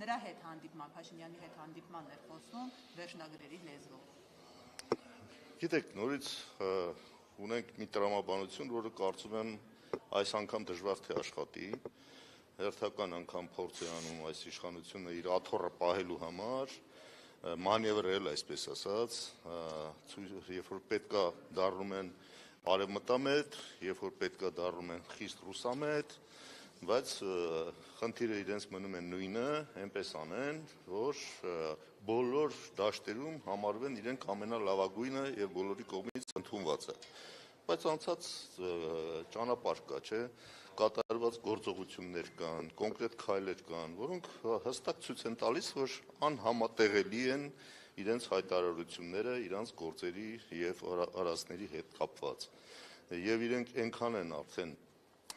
նրա հետ հանդիպման, Փաշինյանի հետ հանդիպման էր խոսում վերջնագրերի լեզվով։ Գիտեք, նորից ունենք մի տրամաբանություն, որը կարծում եմ այս անգամ դժվար թե աշխատի, հերթական անգամ փորձ է անում այս իշխանությունը իր աթոռը պահելու համար, մանևրել, այսպես ասած, երբ որ պետքա դառնում են արևմտամետ, երբ որ պետքա դառնում են խիստ ռուսամետ, բայց խնդիրը իրենց մնում է նույնը, այնպես անեն, որ բոլոր դաշտերում համարվեն իրենք ամենալավագույնը եւ բոլորի կողմից ընդունվածը։ Բայց անցած ճանապարհ կա, չէ, կատարված գործողություններ կան, կոնկրետ քայլեր կան, որոնք հստակ ցույց են տալիս, որ անհամատեղելի են իրենց հայտարարությունները, իրանց գործերի եւ արարածների հետ կապված։ Եվ իրենք այնքան են արդեն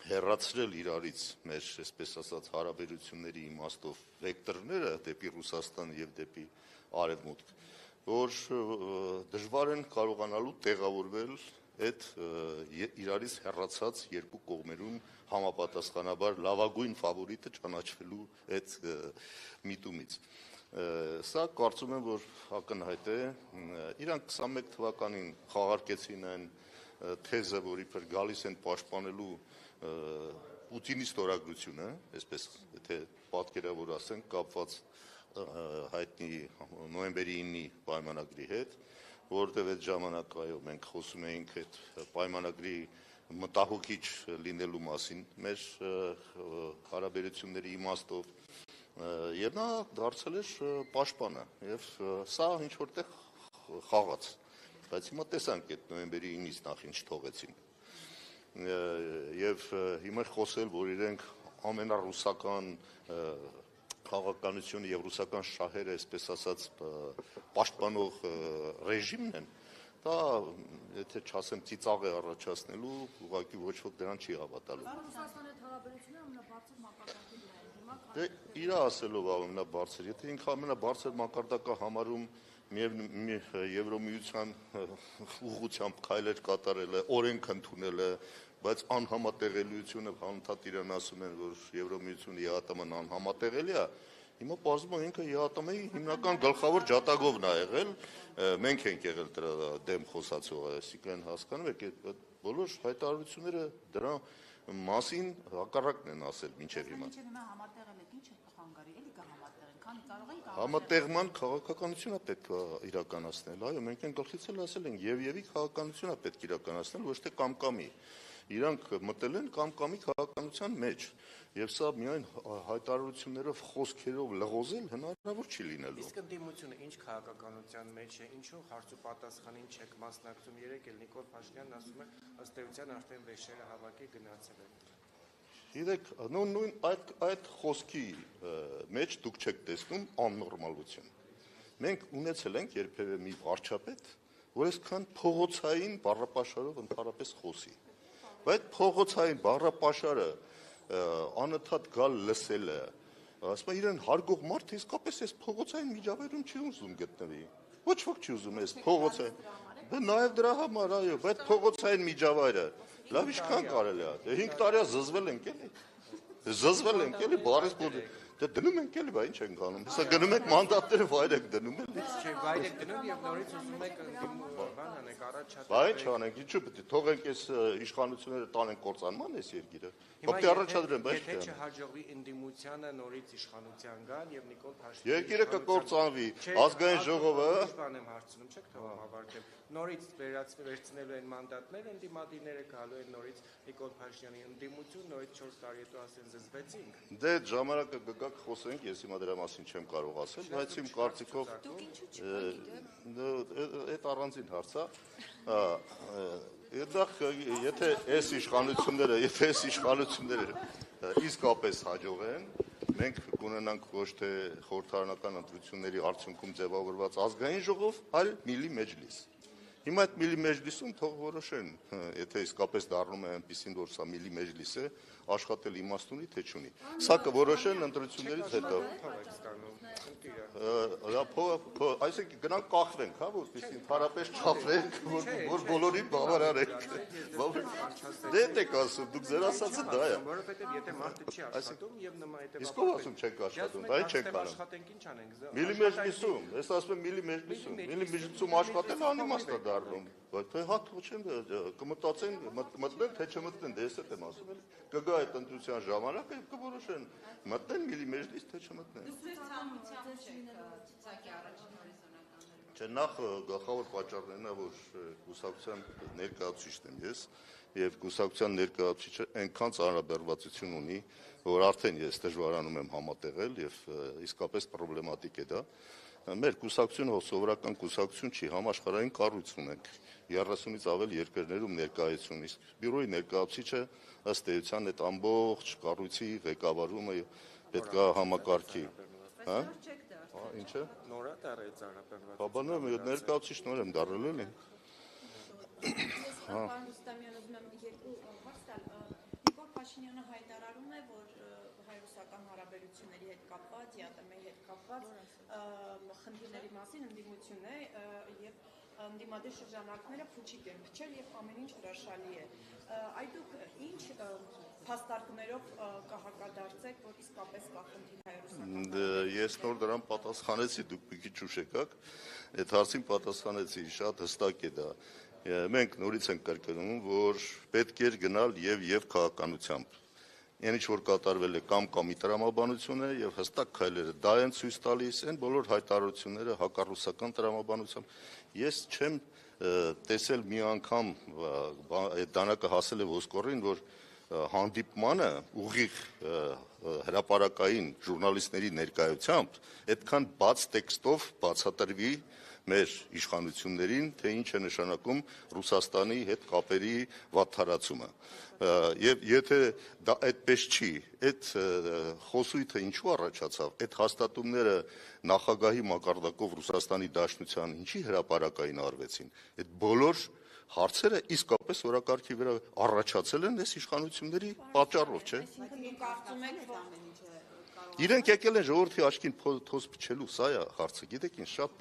հեռացրել իրարից մեր, այսպես ասած, հարաբերությունների իմաստով վեկտորները դեպի Ռուսաստան եւ դեպի Արևմուտք, որ դժվար են կարողանալու տեղավորվել այդ իրարից հեռացած երկու կողմերում համապատասխանաբար լավագույն ֆավորիտը ճանաչվելու այդ միտումից։ Սա կարծում եմ, որ ակնհայտ է, իրանք 21 թվականին խաղարկեցին այն թեզը, որ իբր գալիս են պաշտպանելու Պուտինի ստորագրությունը, այսպես եթե պատկերավոր ասենք, կապված հայտնի նոյեմբերի 9-ի պայմանագրի հետ, որովհետև այդ ժամանակ այո մենք խոսում էինք այդ պայմանագրի մտահոգիչ լինելու մասին մեր հարաբերությունների իմաստով եւ նա դարձել էր պաշտպանը եւ սա ինչ որտեղ խաղաց, բայց հիմա տեսանք այդ նոյեմբերի 9-ից նախ ինչ թողեցին եւ հիմա խոսել, որ իրենք ամենառուսական քաղաքականությունը եւ ռուսական շահերը, այսպես ասած, պաշտպանող ռեժիմն են, դա եթե չասեմ ծիծաղ է առաջացնելու, ուղղակի ոչ ոք դրան չի հավատալու։ Ռուսաստանի հարաբերությունները ամենաբարձր մակարդակի վրա են հիմա։ Դե իր ասելով ամենաբարձր, եթե ինքը ամենաբարձր մակարդակը համարում Եվրոմիության ուղղությամբ քայլեր կատարել է, օրենք ընդունել է, բայց անհամատեղելիությունը հանթատ իրան ասում են, որ Եվրոմիությունը ԵԱՏՄ-ն անհամատեղելի է, հիմա պարզվում է ինքը ԵԱՏՄ-ի հիմնական գլխավոր ջատագովն է եղել, մենք ենք եղել դրա դեմ խոսացողը, այսինքն հասկանում եք, այդ բոլոր հայտարարությունները դրա մասին հակառակն են ասել մինչև հիմա։ Համատեղել եք, ինչ է խանգարի, էլի կհամատեղեն, քանի կարող ենք Համատեղման քաղաքականությունը պետք է իրականացնել, այո, մենք են գլխից էլ ասել ենք, եւ քաղաքականությունը պետք է իրականացնել, ոչ թե կամ-կամի։ Իրանք մտել են կամ-կամի քաղաքականության մեջ, եւ սա միայն հայտարարություններով, խոսքերով լղոզել հնարավոր չի լինելու։ Իսկ ընդդիմությունը ինչ քաղաքականության մեջ է, ինչու հարց ու պատասխանին չեք մասնակցում, երեք էլ Նիկոլ Փաշինյանն ասում է, ըստ էության արդեն վեշերը հավաքի գնացել են։ Գիտեք, նույն այդ խոսքի մեջ դուք չեք տեսնում աննորմալություն։ Մենք ունեցել ենք երբևէ մի վարչապետ, որ այսքան փողոցային բառապաշարով ընդհանրապես խոսի։ Բայց փողոցային բառապաշարը անընդհատ գալ լսելը, ասում է իրեն հարգող մարդը իսկապես այս փողոցային միջավայրում չի ուզում գտնվի։ Ոչ ոք չի ուզում այս փողոցային։ Դե նաև դրա համար, այո, բայց փողոցային միջավայրը լավ ինչքան կարելի է։ Դե 5 տարի զզվել ենք էլի։ Զզվել ենք էլի, բարես բոլոր։ Դե դնում ենք էլի, բա ինչ ենք անում։ Հեսա գնում եք մանդատները վայր եք դնում էլի։ Չէ, վայր եք դնում եւ նորից ուզում եք բան անեք, առաջ Բայց չանենք, ինչու՞ պետք է թողենք այս իշխանությունները տանեն կործանման այս երկիրը։ Պետք է առաջադրեն, բայց եթե չհաջողվի ընդդիմությանը նորից իշխանության գան եւ Նիկոլ Փաշինյանը երկիրը կկործանվի, ազգային ժողովը բան եմ հարցնում, չեք թողում հավաքել։ Նորից վերցնելու են մանդատները, ընդդիմադիրները գալու են նորից Նիկոլ Փաշինյանի ընդդիմություն, նորից 4 տարի հետո ասեն զզվեցինք։ Դե ժամանակը կգա կխոսենք, ես հիմա դրա մասին չեմ կարող ասել, բայց իմ կարծիքով այդ առանձին հարց է։ Եթե այս իշխանությունները իսկապես հաջողեն, մենք կունենանք ոչ թե խորհրդարանական ընտրությունների արդյունքում ձևավորված ազգային ժողով, այլ միլի մեջլիս։ Հիմա այդ միլի մեջլիսում թող որոշեն, եթե իսկապես դառնում է այնպեսին, որ սա միլի մեջլիս է, աշխատել իմաստ ունի, թե չունի։ Սա կորոշեն ընտրություններից հետո։ Այսինքն գնանք կախվենք, հա, որպեսզի ընդհանրապես չխափվենք, որ բոլորին բավարարենք։ Դե եք ասում, դուք ձեր ասածը դա է։ Որովհետև եթե մարդը չի աշխատում եւ նման եթե Իսկ ով ասում չեք աշխատում, դա չեք անում։ Աշխատենք ինչ անենք։ Միլի մեջլիսում, ես ասում եմ միլի մեջլիսում, միլի մեջլիսում աշխատել անիմաստ է դառնում։ Բայց թե հա թող չեն կմտածեն, մտնեն թե չմտնեն, դե ես եմ ասում էլ կգա այդ ընտրության ժամանակը եւ կորոշեն մտնեն միլի մեջլիս թե չմտնեն։ Չէ, նախ գլխավոր պատճառն է, որ կուսակցության ներկայացուցիչն եմ ես եւ կուսակցության ներկայացուցիչը այնքան ծանրաբեռվածություն ունի, որ արդեն ես դժվարանում եմ համատեղել եւ իսկապես պրոբլեմատիկ է դա։ Մեր կուսակցությունը սովորական կուսակցություն չի, համաշխարհային կառույց ունենք 30-ից ավել երկրներում ներկայություն, իսկ բյուրոյի ներկայացուցիչը ըստ էության այդ ամբողջ կառույցի ղեկավարումը պետք է համակարգի, հա? Ինչը։ Նորա դարել ծառապերված։ Բաբանո ներկայացուցիչ նոր եմ դառել էլի։ Պարոն Ռուստամյան, ուզում եմ երկու հարց տալ։ Նիկոլ Փաշինյանը հայտարարում է, որ հայ-ռուսական հարաբերությունների հետ կապված, ԵԱՏՄ-ի հետ կապված խնդիրների մասին ընդդիմություն է եւ ընդդիմադիր շրջանակները փուչիկ են փչել եւ ամեն ինչ հրաշալի է։ Այդ դուք ինչ փաստարկներով կհակադարձեք, որ իսկապես կա խնդիր հայ-ռուսական։ Ես նոր դրան պատասխանեցի, դուք մի քիչ ուշ եկաք, այդ հարցին պատասխանեցի, շատ հստակ է դա։ Մենք նորից ենք կրկնում, որ պետք էր գնալ եւ քաղաքականությամբ։ Այն ինչ որ կատարվել է կամ ի տրամաբանություն է եւ հստակ քայլերը դա են ցույց տալիս, այն բոլոր հայտարարությունները հակառուսական տրամաբանությամբ։ Ես չեմ տեսել մի անգամ այդ դանակը հասել է ոսկորին, որ հանդիպմանը ուղիղ հրապարակային ժուրնալիստների ներկայությամբ այդքան բաց տեքստով բացատրվի մեր իշխանություններին, թե ինչ է նշանակում Ռուսաստանի հետ կապերի վատթարացումը։ Եվ եթե դա այդպես չի, այդ խոսույթը ինչու առաջացավ, այդ հաստատումները նախագահի մակարդակով Ռուսաստանի Դաշնության ինչի հրապարակային արվեցին, այդ բոլոր հարցերը իսկապես օրակարգի վրա առաջացել են այս իշխանությունների պատճառով, չէ։ Իրենք եկել են ժողովրդի աչքին թոս փչելու, սա է հարցը, գիտեք ինչ, շատ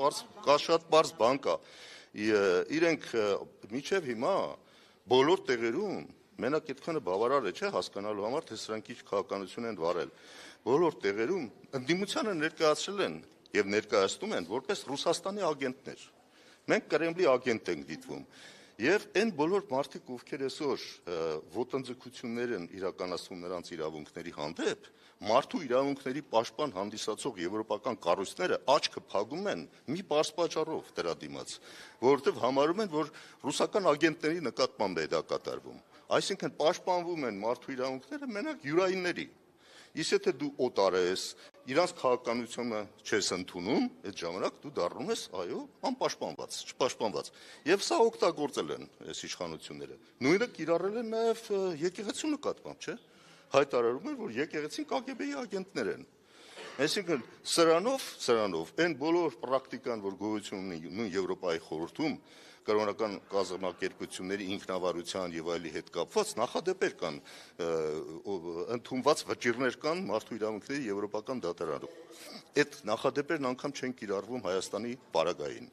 պարզ բան կա։ Իրենք մինչև հիմա բոլոր տեղերում մենակ այդքանը բավարար է, չէ, հասկանալու համար, թե սրանք ինչ քաղաքականություն են վարել։ Բոլոր տեղերում ընդդիմությանը ներկայացրել են եւ ներկայացնում են որպես Ռուսաստանի ագենտներ։ Մենք Կրեմլի ագենտ ենք դիտվում։ Եվ այն բոլոր մարդիկ, ովքեր այսօր ոտնձգություններ են իրականացնում նրանց իրավունքների հանդեպ, մարդու իրավունքների պաշտպան հանդիսացող եվրոպական կառույցները աչքը փակում են մի պարզ պատճառով դրա դիմաց, որովհետև համարում են, որ ռուսական ագենտների նկատմամբ է դա կատարվում։ Այսինքն պաշտպանվում են մարդու իրավունքները մենակ յուրայինների։ Իսկ եթե դու օտար ես, իրանց քաղաքականությունը չես ընդունում, այդ ժամանակ դու դառնում ես, այո, անպաշտպանված, չպաշտպանված։ Եվ սա օգտագործել են այս իշխանությունները։ Նույնը կիրառել են նաև եկեղեցու նկատմամբ, չէ՞։ Հայտարարում են, որ եկեղեցին KGB-ի ագենտներ են։ Այսինքն սրանով այն բոլոր պրակտիկան, որ գոյություն ունի նույն Եվրոպայի խորհրդում, կրոնական կազմակերպությունների ինքնավարության եւ այլի հետ կապված նախադեպեր կան, ընդունված վճիռներ կան մարդու իրավունքների եվրոպական դատարանում։ Այդ նախադեպերն անգամ չեն կիրառվում Հայաստանի պարագային։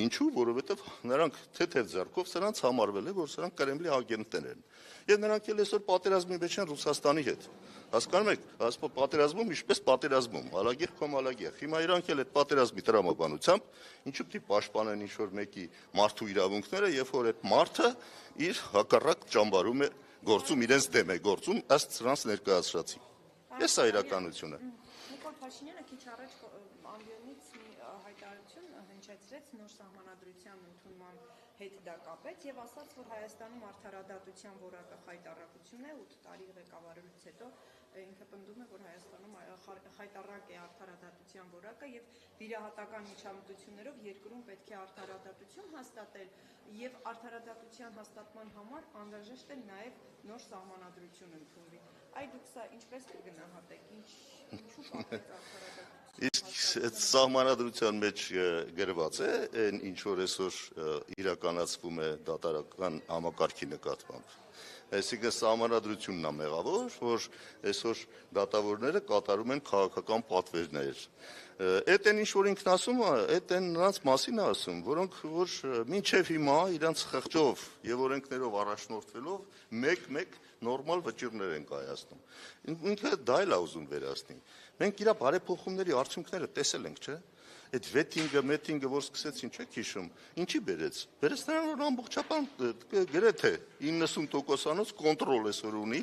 Ինչու՞, որովհետեւ նրանք թեթև ձեռքով սրանց համարվել է, որ սրանք Կրեմլի ագենտներ են։ Եվ նրանք էլ այսօր պատերազմի մեջ են Ռուսաստանի հետ։ Հասկանում եք, պատերազմում ինչպես պատերազմում, ալագեղ կամ ալագեղ։ Հիմա իրանք էլ այդ պատերազմի տրամաբանությամբ ինչու՞ պիտի պաշտպանեն ինչ-որ մեկի մարդու իրավունքները, երբ որ այդ մարդը իր հակառակ ճամբարում է գործում, իրենց դեմ է գործում, ըստ սրանց ներկայացրածի։ Այս է իրականությունը։ Նիկոլ Փաշինյանը քիչ առաջ ամբիոնից մի հայտարարություն հնչեցրեց նոր սահմանադրության ընդունման հետ դա կապեց եւ ասաց, որ Հայաստանում արդարադատության որակը խայտառակություն է 8 տարի ղեկավարելուց հետո ինքը պնդում է, որ Հայաստանում խայտառակ է արդարադատության որակը եւ վիրահատական միջամտություններով երկրում պետք է արդարադատություն հաստատել եւ արդարադատության հաստատման համար անհրաժեշտ է նաեւ նոր սահմանադրություն ընդունվի։ Այդ դուք սա ինչպես կգնահատեք, ինչու՞ կապեց արդարադատությունը։ Իսկ այդ սահմանադրության մեջ գրված է այն ինչ որ այսօր իրականացվում է դատարական համակարգի նկատմամբ։ Այսինքն սահմանադրությունն է մեղավոր, որ այսօր դատավորները կատարում են քաղաքական պատվերներ։ Այդ այն ինչ որ ինքն ասում է, այդ այն նրանց մասին է ասում, որոնք որ մինչև հիմա իրենց խղճով եւ օրենքներով առաջնորդվելով մեկ-մեկ նորմալ վճիռներ են կայացնում։ Ինքը դա էլ է ուզում վերացնի։ Մենք իր բարեփոխումների արդյունքները տեսել ենք, չէ՞։ Այդ վեթինգը, մեթինգը, որ սկսեցին, չեք հիշում, ինչի բերեց։ Բերեց նրան, որ ամբողջական գրեթե 90%-անոց կոնտրոլ այսօր ունի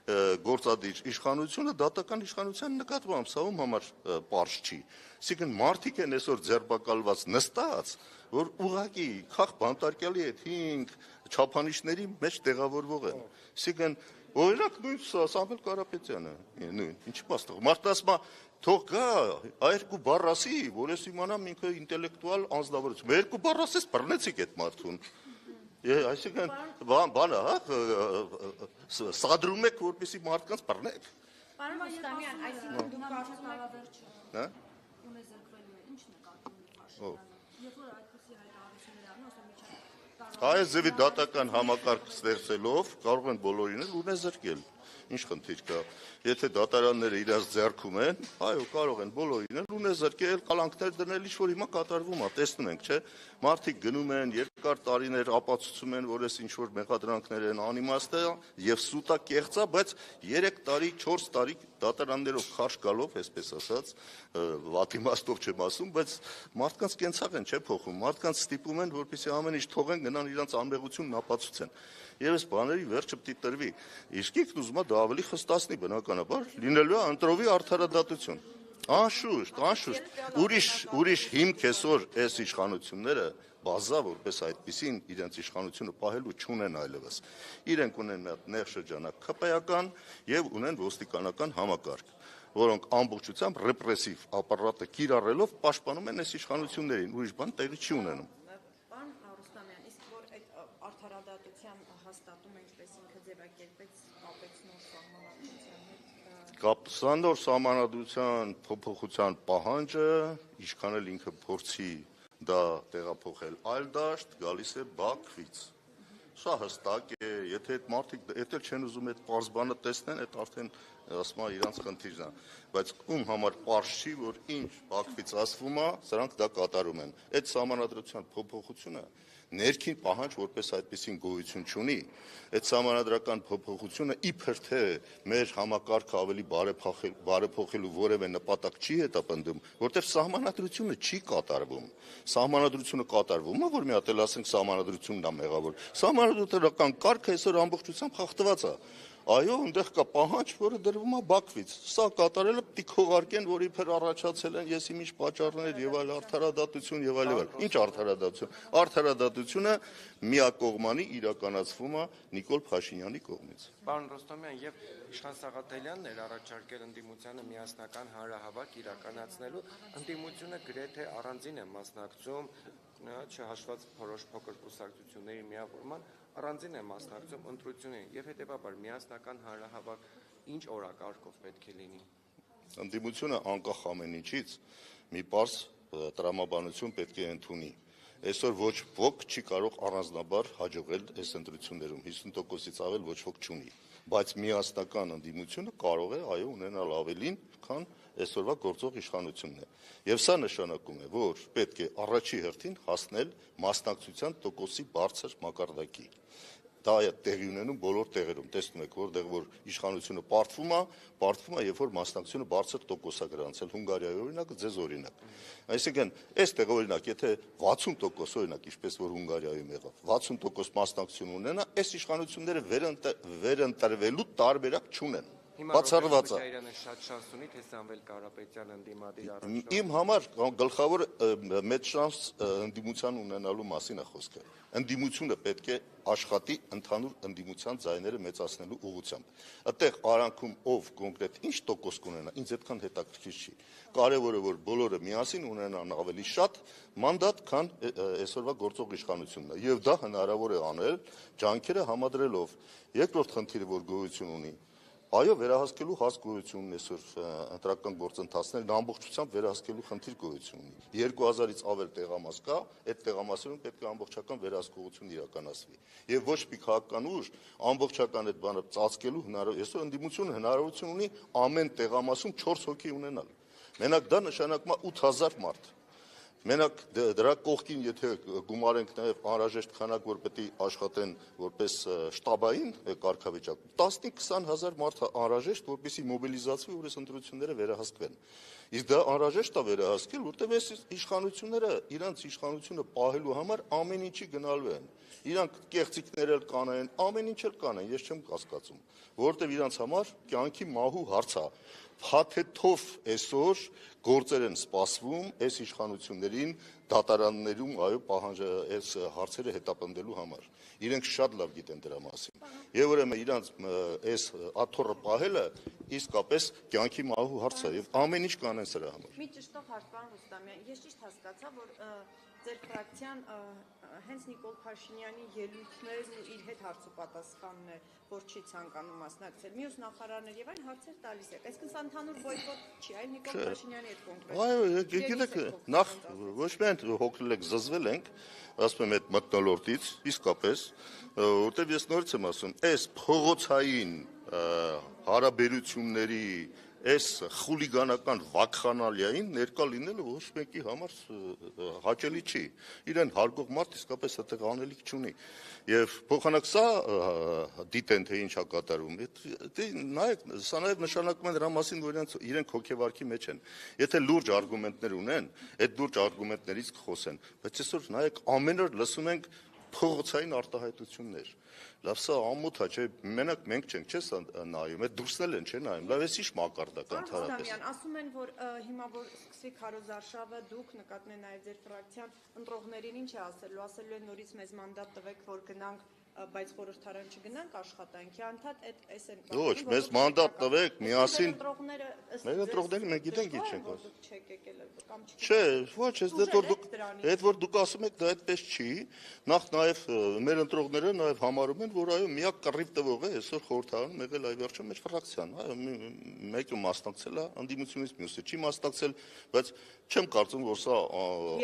գործադիր իշխանությունը դատական իշխանության նկատմամբ, սա ում համար պարզ չի։ Այսինքն մարդիկ են այսօր ձերբակալված նստած, որ ուղղակի խաղ բանտարկյալի այդ 5 չափանիշների մեջ տեղավորվող են։ Այսինքն օրինակ նույն Սամվել Կարապետյանը, նույն, ինչի մասը մարդն ասում է թող գա երկու բառ ասի, որ ես իմանամ ինքը ինտելեկտուալ անձնավորություն։ Երկու բառ ասես բռնեցիք այդ մարդուն։ Այսինքն բանը, սադրում եք, որպեսզի մարդկանց բռնեք։ Պարոն Ռուստամյան, այսինքն դուք կարծում եք, հա? Ունեզրկվելու է, ի՞նչ նկատում եք Փաշինյանը։ Երբ որ այդպիսի հայտարարություններ անում, ասում եմ, Այս ձևի դատական համակարգ ստեղծելով կարող են բոլորին ունեզրկել։ Ինչ խնդիր կա։ Եթե դատարանները իրաց ձեռքում են, այո, կարող են բոլորին ունեզրկել, կալանքներ դնել, ինչ որ հիմա կատարվում է, տեսնում ենք, չէ՞։ Մարդիկ գնում են, երկար տարիներ ապացուցում են, որ այս ինչ որ մեղադրանքներ են անիմաստ է եւ սուտա կեղծա, բայց 3 տարի, 4 տարի դատարաններով խարժ գալով, այսպես ասած, վատիմաստով չեմ ասում, բայց մարդկանց կենցաղ են, չէ՞ փոխում։ Մարդկանց ստիպում են, որպեսզի ամեն ինչ թողեն, գնան իրանց անմեղությունն ապացուցեն։ Եվ այս բաների վերջը պիտի տրվի։ Իսկ ինքն ուզում է դա ավելի խստացնի, բնականաբար, լինելու է ընտրովի արդարադատություն։ Անշուշտ, ուրիշ հիմք այսօր այս իշխանությունները բազա որպես այդպեսին իրենց իշխանությունը պահելու չունեն այլևս։ Իրենք ունեն մի հատ նեղ շրջանակ ԿՊ-ական եւ ունեն ոստիկանական համակարգ, որոնք ամբողջությամբ ռեպրեսիվ ապարատը կիրառելով պաշտպանում են այս իշխանություններին, ուրիշ բան տեղի չի ունենում։ Պարոն Ռուստամյան, իսկ որ այդ արդարադատության հաստատումը ինչպես ինքը ձևակերպեց, կապեց նոր սահմանադրության հետ, Սա նոր սահմանադրության փոփոխության պահանջը, ինչքան էլ ինքը փորձի դա տեղափոխել այլ դաշտ, գալիս է Բաքվից։ Սա հստակ է, եթե այդ մարդիկ եթե չեն ուզում այդ պարզ բանը տեսնեն, այդ արդեն ասում է իրանց խնդիրն է, բայց ում համար պարզ չի, որ ինչ Բաքվից ասվում է, սրանք դա կատարում են։ Այդ սահմանադրության փոփոխությունը ներքին պահանջ որպես այդպեսին գոյություն չունի։ Այդ սահմանադրական փոփոխությունը իբր թե մեր համակարգը ավելի բարեփոխելու որևէ նպատակ չի հետապնդում, որտեղ սահմանադրությունը չի կատարվում։ Սահմանադրությունը կատարվում է, որ մի հատ էլ ասենք սահմանադրությունն է մեղավոր։ Սահմանադրական կարգը այսօր ամբողջությամբ խախտված է։ Այո, այնտեղ կա պահանջ, որը դրվում է Բաքվից։ Սա կատարելը պիտի քողարկեն, որ իբր առաջացել են եսի ինչ պատճառներ եւ այլ արդարադատություն եւ այլ։ Ինչ արդարադատություն։ Արդարադատությունը միակողմանի իրականացվում է Նիկոլ Փաշինյանի կողմից։ Պարոն Ռոստոմյան, եւ Իշխան Սաղաթելյանն էր առաջարկել ընդդիմությանը միասնական հանրահավաք իրականացնելու, ընդդիմությունը գրեթե առանձին է մասնակցում, չհաշված որոշ փոքր կուսակցությունների միավորման, առանձին է մասնակցում ընտրություններին եւ հետեւաբար միասնական հանրահավաք ինչ օրակարգով պետք է լինի։ Ընդդիմությունը անկախ ամեն ինչից մի պարզ տրամաբանություն պետք է ընդունի։ Այսօր ոչ ոք չի կարող առանձնաբար հաջողել այս ընտրություններում, 50%-ից ավել ոչ ոք չունի, բայց միասնական ընդդիմությունը կարող է այո ունենալ ավելին, քան այսօրվա գործող իշխանությունն է։ Եվ սա նշանակում է, որ պետք է առաջի հերթին հասնել մասնակցության տոկոսի բարձր մակարդակի։ Դա է տեղի ունենում բոլոր տեղերում, տեսնում եք, որտեղ որ իշխանությունը պարտվում է, երբ որ մասնակցությունը բարձր տոկոս է գրանցել, Հունգարիայի օրինակը ձեզ օրինակ։ Այսինքն, այստեղ օրինակ, եթե 60% օրինակ, ինչպես որ Հունգարիայում եղավ, 60% մասնակցություն ունենա, այս իշխանությունները վերընտրվելու տարբերակ չունեն։ Բացառված է։ Իրանը շատ շանս ունի, թե Սամվել Կարապետյանը ընդդիմադիր առաջնորդ։ Իմ համար գլխավոր մեծ շանս ընդդիմության ունենալու մասին է խոսքը։ Ընդդիմությունը պետք է աշխատի ընդհանուր ընդդիմության ձայները մեծացնելու ուղղությամբ։ Այդտեղ արանքում ով կոնկրետ ինչ տոկոս կունենա, ինձ այդքան հետաքրքիր չի։ Կարևորը որ բոլորը միասին ունենան ավելի շատ մանդատ, քան այսօրվա գործող իշխանությունն է։ Եվ դա հնարավոր է անել ջանքերը համադրելով։ Երկրորդ խնդիրը որ գոյություն ունի, Այո, վերահսկելու հաս գոյություն ունի այսօր ընտրական գործընթացներն ամբողջությամբ վերահսկելու խնդիր գոյություն ունի։ 2000-ից ավել տեղամաս կա, այդ տեղամասերում պետք է ամբողջական վերահսկողություն իրականացվի։ Եվ ոչ մի քաղաքական ուժ ամբողջական այդ բանը ծածկելու այսօր ընդդիմությունը հնարավորություն ունի ամեն տեղամասում 4 հոգի ունենալ։ Մենակ դա նշանակում է 8000 մարդ։ Մենակ դրա կողքին, եթե գումարենք նաև անհրաժեշտ քանակ, որ պետք է աշխատեն որպես շտաբային կարգավիճակ, 15-20 հազար մարդ անհրաժեշտ, որպեսզի մոբիլիզացվի, որ այս ընտրությունները վերահսկվեն։ Իսկ դա անհրաժեշտ է վերահսկել, որտեղ այս իշխանությունները իրանց իշխանությունը պահելու համար ամեն ինչի գնալու են։ Իրանք կեղծիքներ էլ կանեն, ամեն ինչ էլ կանեն, ես չեմ կասկածում, որովհետև իրանց համար կյանքի մահու հարց է։ Փաթեթով այսօր գործեր են սպասվում այս իշխանություններին դատարաններում այս հարցերը հետապնդելու համար։ Իրենք շատ լավ գիտեն դրա մասին։ Եվ ուրեմն իրանց այս աթոռը պահելը իսկապես կյանքի մահու հարց է եւ ամեն ինչ կանեն սրա համար։ Մի ճշտով հարց, պարոն Ռուստամյան, ես ճիշտ հասկացա, որ ձեր ֆրակցիան հենց Նիկոլ Փաշինյանի ելույթներն ու իր հետ հարցուպատասխանն է, որ չի ցանկանում մասնակցել։ Մյուս նախարարներ եւ այլ հարցեր տալիս եք։ Այսինքն սա ընդհանուր բոյկոտ չի, այլ Նիկոլ Փաշինյանի հետ կոնկրետ։ Այո, գիտեք, նախ ոչ միայն հոգնել եք, զզվել ենք, ասում եմ, այդ մթնոլորտից, իսկապես, որտեղ ես նորից եմ ասում, այս փողոցային հարաբերությունների այս խուլիգանական վակխանալիային ներկա լինելը ոչ մեկի համար հաճելի չի։ Իրեն հարգող մարդ իսկապես այդտեղ անելիք չունի։ Եվ փոխանակ սա դիտեն, թե ինչ է կատարում։ Նայեք, սա նաև նշանակում է դրա մասին, որ իրենք հոգեվարքի մեջ են։ Եթե լուրջ արգումենտներ ունեն, այդ լուրջ արգումենտներից կխոսեն։ Բայց այսօր նայեք, ամեն օր լսում ենք փողոցային արտահայտություններ։ Լավ, սա ամոթ է, չէ, մենակ մենք չենք, չէ՞ սա նայում, այդ դուրսն են, չէ՞ նայում։ Լավ, էս ի՞նչ մակարդակ ընդհանրապես։ Ասում են, որ հիմա որ սկսվի քարոզարշավը, դուք նկատն է նաև ձեր ֆրակցիան ընտրողներին ինչ է ասելու, ասելու են նորից մեզ մանդատ տվեք, որ գնանք, բայց խորհրդարան չգնանք աշխատանքի, անդադ այս են։ Ոչ, մեզ մանդատ տվեք, միասին։ Մեր ընտրողները մենք գիտենք ինչ են ասում։ Չէ, ոչ, այդ որ դուք ասում եք, դա այդպես չի։ Նախ նաև մեր ընտրողները նաև համարում են, որ այո, միակ կռիվ տվող է այսօր խորհրդարանում եղել այ վերջը մեր ֆրակցիան, այո, մեկը մասնակցել է, ընդդիմությունից մյուսը չի մասնակցել, բայց չեմ կարծում, որ սա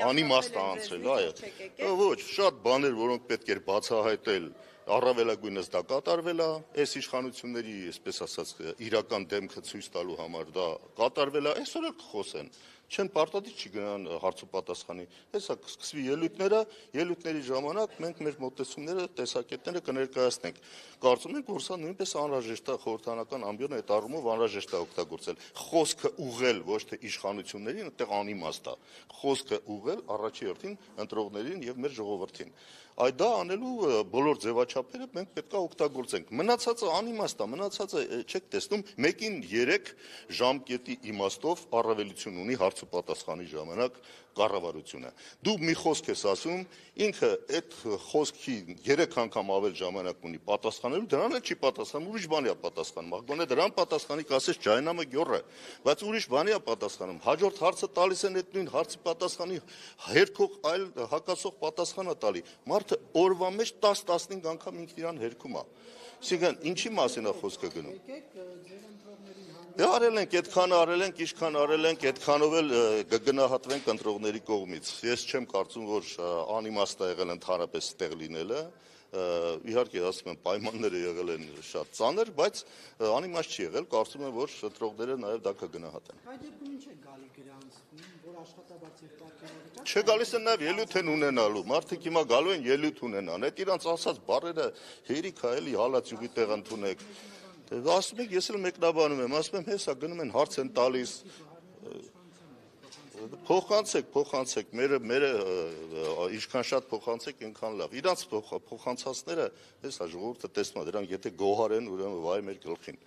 անիմաստ է անցել, այո։ Ոչ, շատ բաներ, որոնք պետք էր բացահայտել, առավելագույնս դա կատարվել է, այս իշխանությունների, այսպես ասած, իրական դեմքը ցույց տալու համար դա կատարվել է, այսօր էլ կխոսեն։ Չեն պարտադիր չի գնան հարցուպատասխանի։ Հեսա կսկսվի ելույթները, ելույթների ժամանակ մենք մեր մոտեցումները, տեսակետները կներկայացնենք։ Կարծում ենք, որ սա նույնպես անհրաժեշտ է խորհրդանական ամբիոնը այդ առումով անհրաժեշտ է օգտագործել։ Խոսքը ուղղել ոչ թե իշխանություններին, այդտեղ անիմաստ է։ Խոսքը ուղղել առաջի հերթին ընտրողներին եւ մեր ժողովրդին։ Այդ դա անելու բոլոր ձևաչափերը մենք պետք է օգտագործենք։ Մնացածը անիմաստ է, մնացածը չեք տեսնում, մեկին 3 ժամկետի իմաստով առավելություն ունի հարցուպատասխանի ժամանակ կառավարությունը։ Դու մի խոսք ես ասում, ինքը այդ խոսքի 3 անգամ ավել ժամանակ ունի պատասխանելու, դրան էլ չի պատասխանում, ուրիշ բանի է պատասխանում։ Գոնե դրան պատասխանի կասես ջայնամը գյոռը, բայց ուրիշ բանի է պատասխանում։ Հաջորդ հարցը տալիս են այդ նույն հարցի պատասխանի հերքող այլ հակասող պատասխան է տալի։ Մարդը օրվա մեջ 10-15 անգամ ինքն իրան հերքում է։ Այսինքն ինչի մասին է խոսքը գնում։ Դե արել ենք, այդքան արել ենք, ինչքան արել ենք, այդքանով էլ կգնահատվենք ընտրողների կողմից։ Ես չեմ կարծում, որ անիմաստ է եղել ընդհանրապես տեղ լինելը։ Իհարկե, ասում եմ, պայմանները եղել են շատ ծանր, բայց անիմաստ չի եղել, կարծում եմ, որ ընտրողները նաև դա կգնահատեն։ Այդ դեպքում ինչ է գալի գրանցվում, որ աշխատաբաց եւ տակերավիճակ։ Չէ, գալիս են նաև ելույթ են ունենալու։ Մարդիկ հիմա գալու են ելույթ ունենան։ Այդ իրանց ասած բառերը հերիք է, էլի հալածյուղի տեղ ընդունեք։ Ասում եք, ես էլ մեկնաբանում եմ, ասում եմ, հեսա գնում են հարց են տալիս։ Փոխանցեք, մերը ինչքան շատ փոխանցեք, այնքան լավ։ Իրանց փոխանցածները, հեսա ժողովուրդը տեսնում է, դրանք եթե գոհար են, ուրեմն վայ մեր գլխին։